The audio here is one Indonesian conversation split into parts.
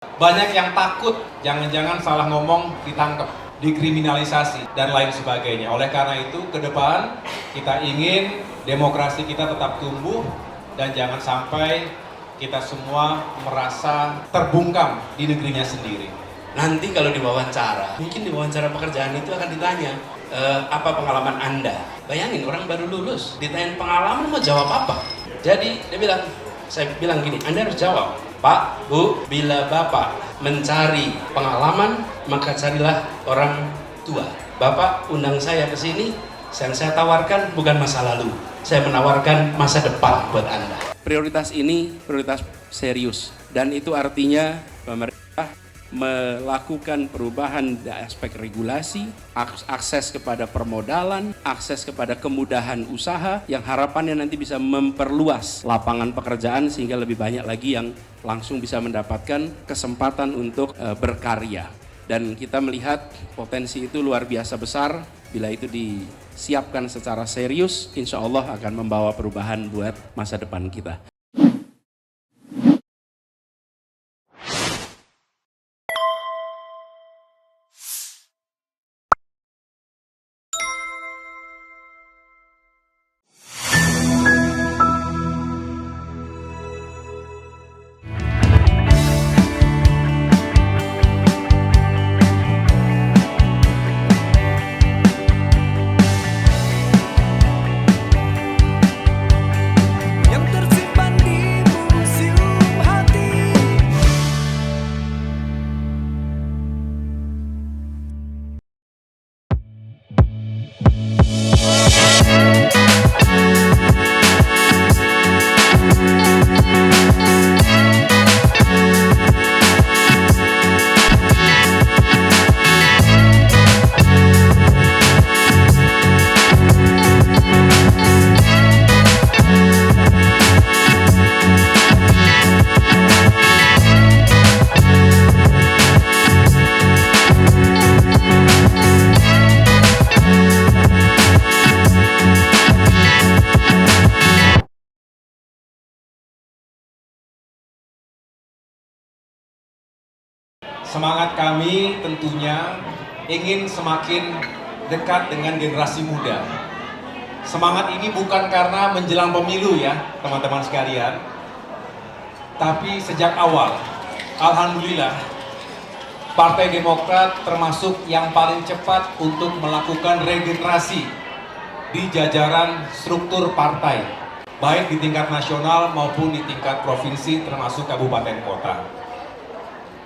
Banyak yang takut, jangan-jangan salah ngomong ditangkap, dikriminalisasi, dan lain sebagainya. Oleh karena itu, ke depan kita ingin demokrasi kita tetap tumbuh dan jangan sampai kita semua merasa terbungkam di negerinya sendiri. Nanti kalau diwawancara, mungkin di wawancara pekerjaan itu akan ditanya, apa pengalaman Anda? Bayangin orang baru lulus, ditanya pengalaman mau jawab apa? Jadi saya bilang gini, Anda harus jawab, Pak, Bu, bila Bapak mencari pengalaman, maka carilah orang tua. Bapak undang saya ke sini, yang saya tawarkan bukan masa lalu, saya menawarkan masa depan buat Anda. Prioritas ini prioritas serius, dan itu artinya pemerintah melakukan perubahan di aspek regulasi, akses kepada permodalan, akses kepada kemudahan usaha yang harapannya nanti bisa memperluas lapangan pekerjaan sehingga lebih banyak lagi yang langsung bisa mendapatkan kesempatan untuk berkarya. Dan kita melihat potensi itu luar biasa besar. Bila itu disiapkan secara serius, insya Allah akan membawa perubahan buat masa depan kita. Semangat kami tentunya ingin semakin dekat dengan generasi muda. Semangat ini bukan karena menjelang pemilu ya teman-teman sekalian, tapi sejak awal, alhamdulillah, Partai Demokrat termasuk yang paling cepat untuk melakukan regenerasi di jajaran struktur partai, baik di tingkat nasional maupun di tingkat provinsi termasuk kabupaten kota.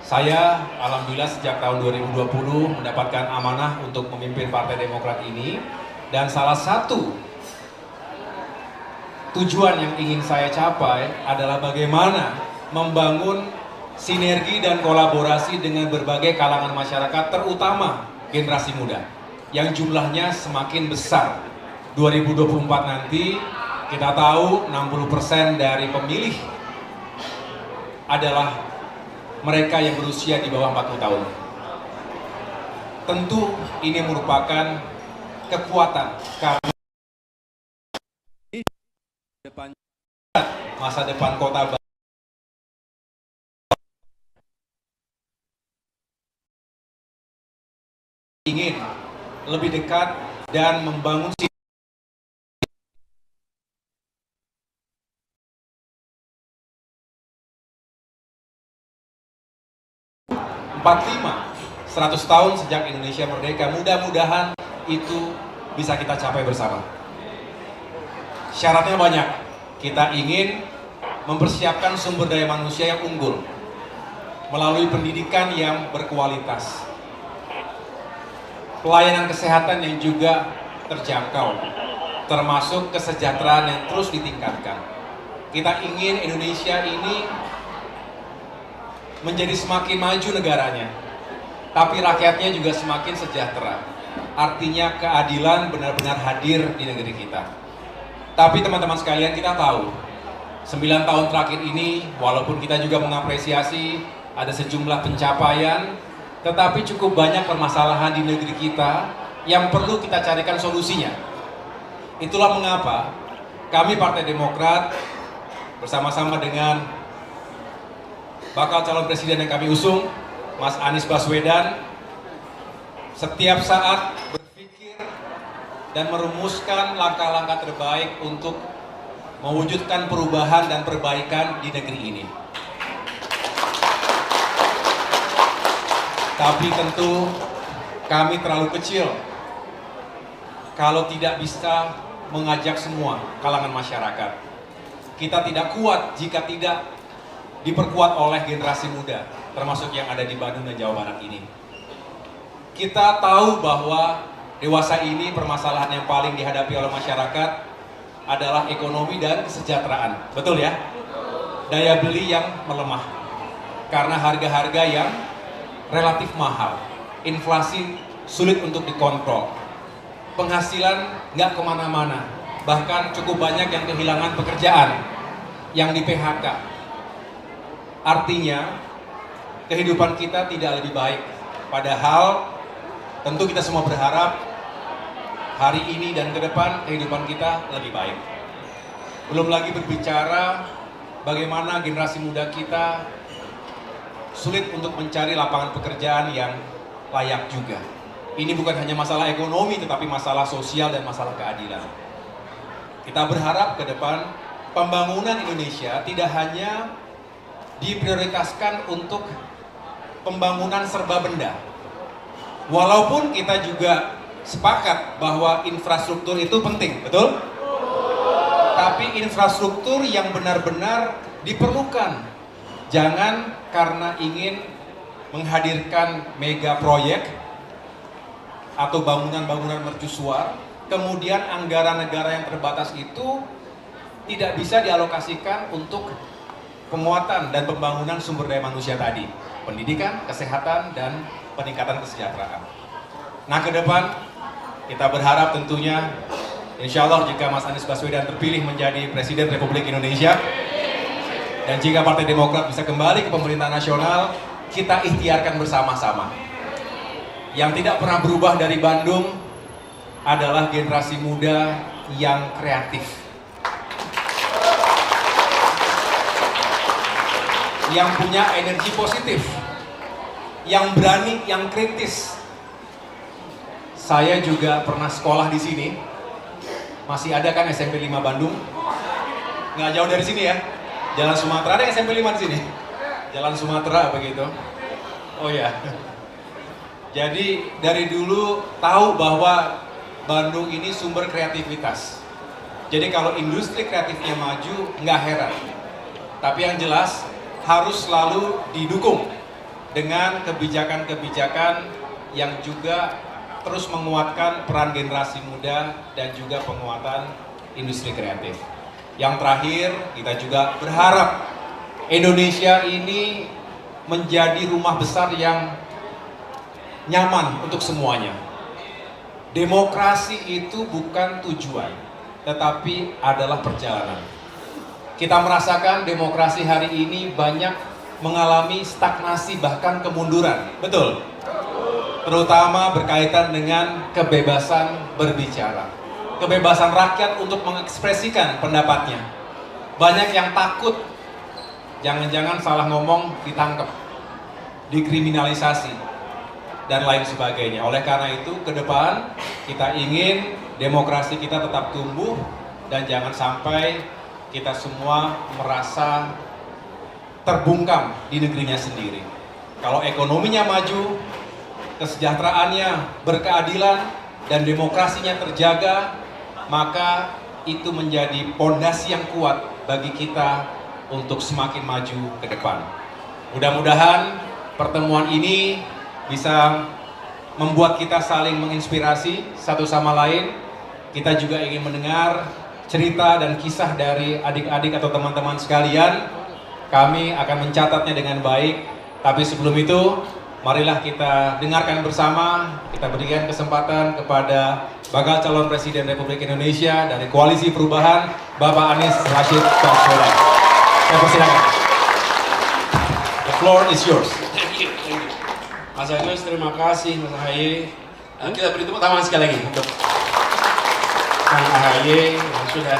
Saya alhamdulillah sejak tahun 2020 mendapatkan amanah untuk memimpin Partai Demokrat ini, dan salah satu tujuan yang ingin saya capai adalah bagaimana membangun sinergi dan kolaborasi dengan berbagai kalangan masyarakat, terutama generasi muda yang jumlahnya semakin besar. 2024 nanti kita tahu 60% dari pemilih adalah mereka yang berusia di bawah 40 tahun. Tentu ini merupakan kekuatan kami masa depan kota ingin lebih dekat dan membangun 100 tahun sejak Indonesia merdeka, mudah-mudahan itu bisa kita capai bersama. Syaratnya banyak. Kita ingin mempersiapkan sumber daya manusia yang unggul melalui pendidikan yang berkualitas, pelayanan kesehatan yang juga terjangkau, termasuk kesejahteraan yang terus ditingkatkan. Kita ingin Indonesia ini menjadi semakin maju negaranya, tapi rakyatnya juga semakin sejahtera. Artinya keadilan benar-benar hadir di negeri kita. Tapi teman-teman sekalian, kita tahu 9 tahun terakhir ini, walaupun kita juga mengapresiasi ada sejumlah pencapaian, tetapi cukup banyak permasalahan di negeri kita yang perlu kita carikan solusinya. Itulah mengapa kami Partai Demokrat bersama-sama dengan bakal calon presiden yang kami usung, Mas Anies Baswedan, setiap saat berpikir dan merumuskan langkah-langkah terbaik untuk mewujudkan perubahan dan perbaikan di negeri ini. Tapi tentu kami terlalu kecil kalau tidak bisa mengajak semua kalangan masyarakat. Kita tidak kuat jika tidak diperkuat oleh generasi muda, termasuk yang ada di Bandung dan Jawa Barat ini. Kita tahu bahwa dewasa ini permasalahan yang paling dihadapi oleh masyarakat adalah ekonomi dan kesejahteraan. Betul ya? Daya beli yang melemah karena harga-harga yang relatif mahal. Inflasi sulit untuk dikontrol. Penghasilan nggak kemana-mana. Bahkan cukup banyak yang kehilangan pekerjaan, yang di PHK. Artinya, kehidupan kita tidak lebih baik. Padahal, tentu kita semua berharap hari ini dan ke depan kehidupan kita lebih baik. Belum lagi berbicara bagaimana generasi muda kita sulit untuk mencari lapangan pekerjaan yang layak juga. Ini bukan hanya masalah ekonomi, tetapi masalah sosial dan masalah keadilan. Kita berharap ke depan pembangunan Indonesia tidak hanya diprioritaskan untuk pembangunan serba benda. Walaupun kita juga sepakat bahwa infrastruktur itu penting, betul? Tapi infrastruktur yang benar-benar diperlukan. Jangan karena ingin menghadirkan mega proyek atau bangunan-bangunan mercusuar, kemudian anggaran negara yang terbatas itu tidak bisa dialokasikan untuk penguatan dan pembangunan sumber daya manusia tadi, pendidikan, kesehatan, dan peningkatan kesejahteraan. Nah, ke depan kita berharap tentunya, insya Allah jika Mas Anies Baswedan terpilih menjadi Presiden Republik Indonesia, dan jika Partai Demokrat bisa kembali ke pemerintahan nasional, kita ikhtiarkan bersama-sama. Yang tidak pernah berubah dari Bandung adalah generasi muda yang kreatif, yang punya energi positif, yang berani, yang kritis. Saya juga pernah sekolah di sini. Masih ada kan SMP 5 Bandung? Nggak jauh dari sini ya. Jalan Sumatera, ada SMP 5 di sini? Jalan Sumatera begitu. Oh ya. Jadi dari dulu tahu bahwa Bandung ini sumber kreativitas. Jadi kalau industri kreatifnya maju, nggak heran. Tapi yang jelas harus selalu didukung dengan kebijakan-kebijakan yang juga terus menguatkan peran generasi muda dan juga penguatan industri kreatif. Yang terakhir, kita juga berharap Indonesia ini menjadi rumah besar yang nyaman untuk semuanya. Demokrasi itu bukan tujuan, tetapi adalah perjalanan. Kita merasakan demokrasi hari ini banyak mengalami stagnasi bahkan kemunduran, betul? Terutama berkaitan dengan kebebasan berbicara, kebebasan rakyat untuk mengekspresikan pendapatnya. Banyak yang takut, jangan-jangan salah ngomong ditangkap, dikriminalisasi, dan lain sebagainya. Oleh karena itu, ke depan kita ingin demokrasi kita tetap tumbuh dan jangan sampai kita semua merasa terbungkam di negerinya sendiri. Kalau ekonominya maju, kesejahteraannya berkeadilan, dan demokrasinya terjaga, maka itu menjadi pondasi yang kuat bagi kita untuk semakin maju ke depan. Mudah-mudahan pertemuan ini bisa membuat kita saling menginspirasi satu sama lain. Kita juga ingin mendengar cerita dan kisah dari adik-adik atau teman-teman sekalian. Kami akan mencatatnya dengan baik. Tapi sebelum itu, marilah kita dengarkan bersama. Kita berikan kesempatan kepada bakal calon Presiden Republik Indonesia dari Koalisi Perubahan, Bapak Anies Rashid Baswedan. Saya persilakan. The floor is yours. Thank you. Mas Agus, terima kasih Mas Ahaye. Kita beri tepuk tangan sekali lagi untuk Kang Ahaye yang sudah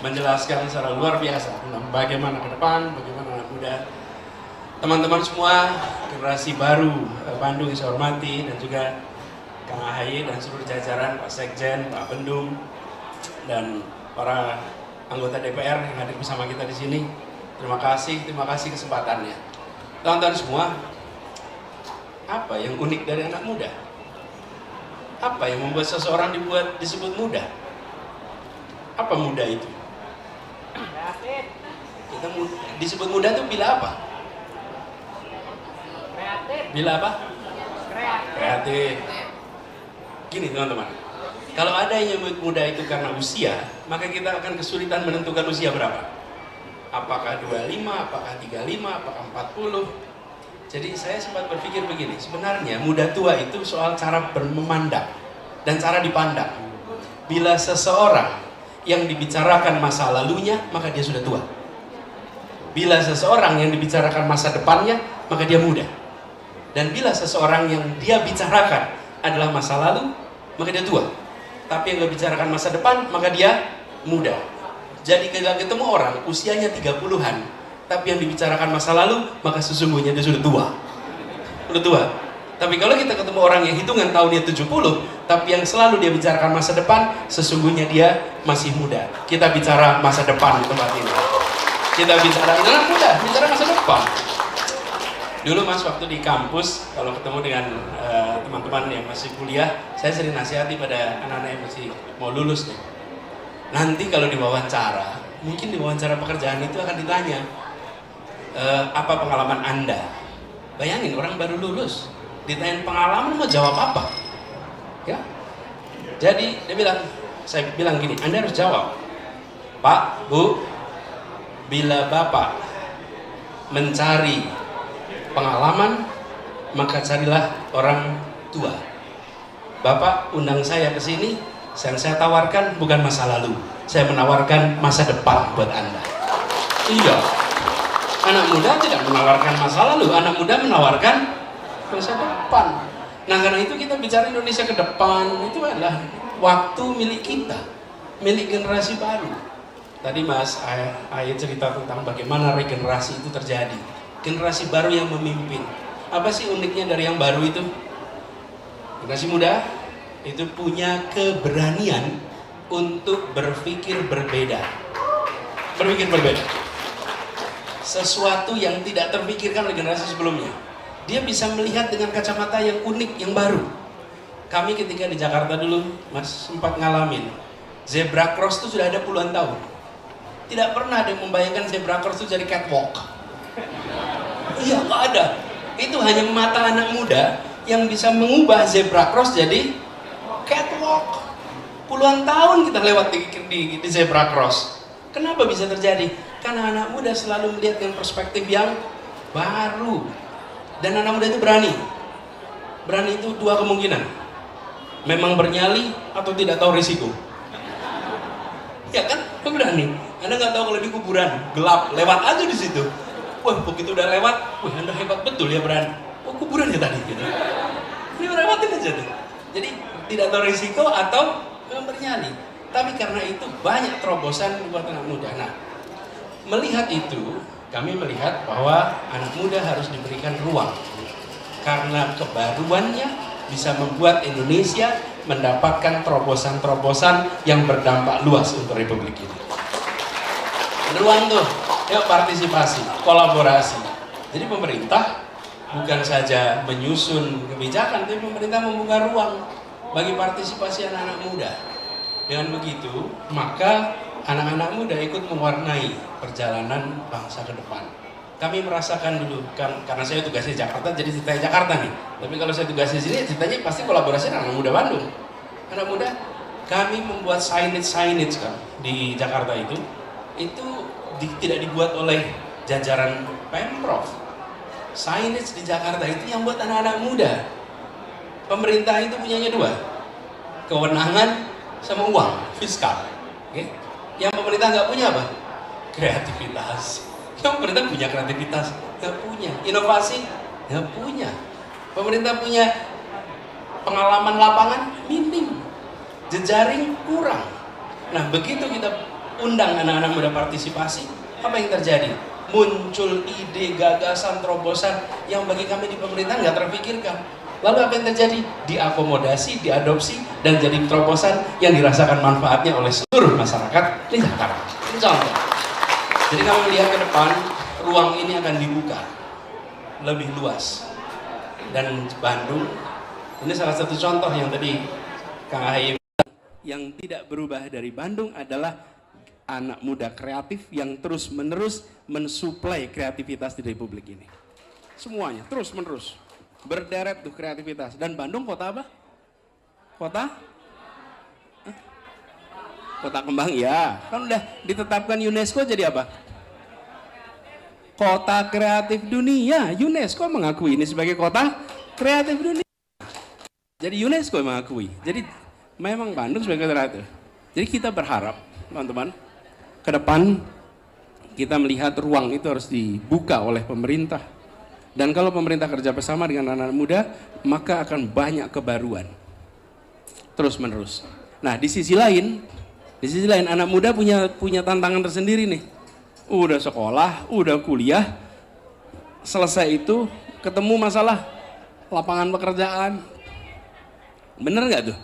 menjelaskan secara luar biasa tentang bagaimana ke depan, bagaimana anak muda Teman-teman semua, generasi baru Bandung yang saya hormati, dan juga Kang Ahaye dan seluruh jajaran, Pak Sekjen, Pak Bendung, dan para anggota DPR yang hadir bersama kita di sini. Terima kasih kesempatannya. Teman-teman semua, apa yang unik dari anak muda? Apa yang membuat seseorang disebut muda? Apa muda itu? Kita disebut muda itu bila apa? Bila apa? Kreatif. Gini teman-teman, kalau ada yang menyebut muda itu karena usia, maka kita akan kesulitan menentukan usia berapa. Apakah 25, apakah 35, apakah 40. Jadi saya sempat berpikir begini, sebenarnya muda tua itu soal cara memandang dan cara dipandang. Bila seseorang yang dibicarakan masa lalunya, maka dia sudah tua. Bila seseorang yang dibicarakan masa depannya, maka dia muda. Dan bila seseorang yang dia bicarakan adalah masa lalu, maka dia tua. Tapi yang dia bicarakan masa depan, maka dia muda. Jadi kalau ketemu orang usianya 30-an, tapi yang dibicarakan masa lalu, maka sesungguhnya dia sudah tua. Sudah tua. Tapi kalau kita ketemu orang yang hitungan tahunnya 70, tapi yang selalu dia bicarakan masa depan, sesungguhnya dia masih muda. Kita bicara masa depan di tempat ini. Kita bicara muda, bicara masa depan. Dulu Mas, waktu di kampus, kalau ketemu dengan teman-teman yang masih kuliah, saya sering nasihati pada anak-anak yang masih mau lulus nih. Nanti kalau diwawancara, mungkin di wawancara pekerjaan itu akan ditanya, apa pengalaman Anda? Bayangin, orang baru lulus, ditanya pengalaman, mau jawab apa? Ya. Jadi saya bilang gini, Anda harus jawab, Pak, Bu, bila Bapak mencari pengalaman, maka carilah orang tua. Bapak undang saya ke sini, yang saya tawarkan bukan masa lalu, saya menawarkan masa depan buat Anda. Iya, anak muda tidak menawarkan masa lalu, anak muda menawarkan masa depan. Nah, karena itu kita bicara Indonesia ke depan, itu adalah waktu milik kita, milik generasi baru. Tadi Mas Ahaye cerita tentang bagaimana regenerasi itu terjadi. Generasi baru yang memimpin. Apa sih uniknya dari yang baru itu? Generasi muda itu punya keberanian untuk berpikir berbeda. Berpikir berbeda. Sesuatu yang tidak terpikirkan oleh generasi sebelumnya. Dia bisa melihat dengan kacamata yang unik, yang baru. Kami ketika di Jakarta dulu, Mas, sempat ngalamin zebra cross itu sudah ada puluhan tahun. Tidak pernah ada yang membayangkan zebra cross itu jadi catwalk. Iya, nggak ada. Itu hanya mata anak muda yang bisa mengubah zebra cross jadi catwalk. Puluhan tahun kita lewat di zebra cross. Kenapa bisa terjadi? Karena anak muda selalu melihat dengan perspektif yang baru. Dan anak muda itu berani. Berani itu dua kemungkinan. Memang bernyali atau tidak tahu risiko. Ya kan? Berani. Anda nggak tahu kalau di kuburan gelap, lewat aja di situ. Wah, begitu udah lewat, wah Anda hebat betul ya berani. Oh, kuburan ya tadi gitu. Ini lewatin aja tuh. Jadi tidak tahu risiko atau bernyali. Tapi karena itu banyak terobosan buat anak muda. Nah, melihat itu, kami melihat bahwa anak muda harus diberikan ruang. Karena kebaruannya bisa membuat Indonesia mendapatkan terobosan-terobosan yang berdampak luas untuk Republik ini. Ruang tuh, yuk partisipasi, kolaborasi. Jadi pemerintah bukan saja menyusun kebijakan, tapi pemerintah membuka ruang bagi partisipasi anak-anak muda. Dengan begitu, maka anak-anak muda ikut mewarnai perjalanan bangsa ke depan. Kami merasakan dulu, karena saya tugasnya di Jakarta, jadi ceritanya Jakarta nih. Tapi kalau saya tugasnya di sini, ceritanya pasti kolaborasi dengan anak muda Bandung. Anak muda, kami membuat signage kan di Jakarta itu tidak dibuat oleh jajaran Pemprov. Signage di Jakarta itu yang buat anak-anak muda. Pemerintah itu punyanya dua, kewenangan sama uang, fiskal. Okay? Yang pemerintah nggak punya apa? Kreativitas. Yang pemerintah punya kreativitas, nggak punya. Inovasi, nggak punya. Pemerintah punya pengalaman lapangan minim, jejaring kurang. Nah, begitu kita undang anak-anak muda partisipasi, apa yang terjadi? muncul ide, gagasan, terobosan yang bagi kami di pemerintahan nggak terpikirkan. Lalu apa yang terjadi? Diakomodasi, diadopsi, dan jadi terobosan yang dirasakan manfaatnya oleh seluruh masyarakat di Jakarta. Ini contoh. Jadi kami melihat ke depan, ruang ini akan dibuka lebih luas. Dan Bandung, ini salah satu contoh yang tadi Kang Ahaye yang tidak berubah dari Bandung adalah anak muda kreatif yang terus-menerus mensuplai kreativitas di Republik ini. Semuanya, terus-menerus. Berderet tuh kreativitas. Dan Bandung kota apa? Kota? Kota kembang, ya. Kan udah ditetapkan UNESCO jadi apa? Kota kreatif dunia. UNESCO mengakui ini sebagai kota kreatif dunia. Jadi UNESCO mengakui. Jadi memang Bandung sebagai kota kreatif. Jadi kita berharap, teman-teman, ke depan kita melihat ruang itu harus dibuka oleh pemerintah. Dan kalau pemerintah kerja bersama dengan anak muda, maka akan banyak kebaruan. Terus menerus. Nah, di sisi lain anak muda punya tantangan tersendiri nih. Udah sekolah, udah kuliah, selesai itu ketemu masalah lapangan pekerjaan. Bener nggak tuh?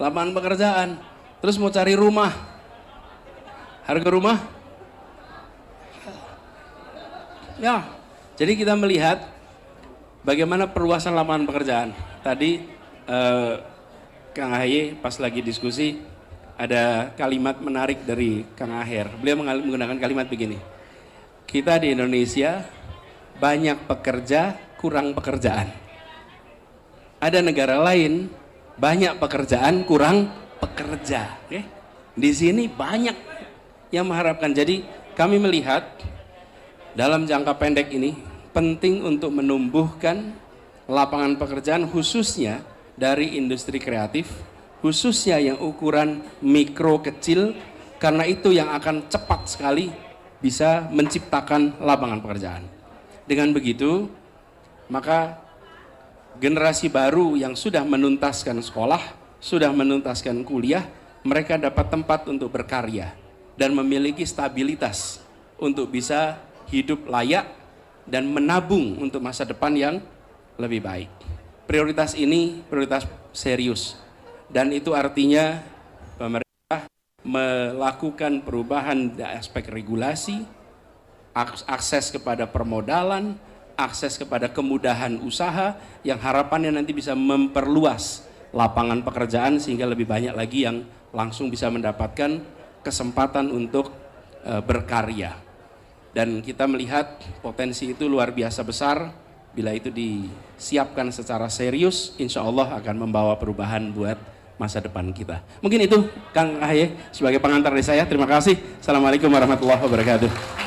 Lapangan pekerjaan. Terus mau cari rumah. Harga rumah? Ya. Jadi kita melihat bagaimana perluasan lapangan pekerjaan. Tadi Kang Ahaye pas lagi diskusi ada kalimat menarik dari Kang Aher. Beliau menggunakan kalimat begini. Kita di Indonesia banyak pekerja, kurang pekerjaan. Ada negara lain banyak pekerjaan, kurang pekerja. Okay? Di sini banyak yang mengharapkan. Jadi kami melihat dalam jangka pendek ini penting untuk menumbuhkan lapangan pekerjaan khususnya dari industri kreatif, khususnya yang ukuran mikro kecil, karena itu yang akan cepat sekali bisa menciptakan lapangan pekerjaan. Dengan begitu, maka generasi baru yang sudah menuntaskan sekolah, sudah menuntaskan kuliah, mereka dapat tempat untuk berkarya dan memiliki stabilitas untuk bisa hidup layak dan menabung untuk masa depan yang lebih baik. Prioritas ini prioritas serius, dan itu artinya pemerintah melakukan perubahan dari aspek regulasi, akses kepada permodalan, akses kepada kemudahan usaha yang harapannya nanti bisa memperluas lapangan pekerjaan sehingga lebih banyak lagi yang langsung bisa mendapatkan kesempatan untuk berkarya. Dan kita melihat potensi itu luar biasa besar. Bila itu disiapkan secara serius, insya Allah akan membawa perubahan buat masa depan kita. Mungkin itu Kang Ahaye sebagai pengantar dari saya. Terima kasih. Assalamualaikum warahmatullahi wabarakatuh.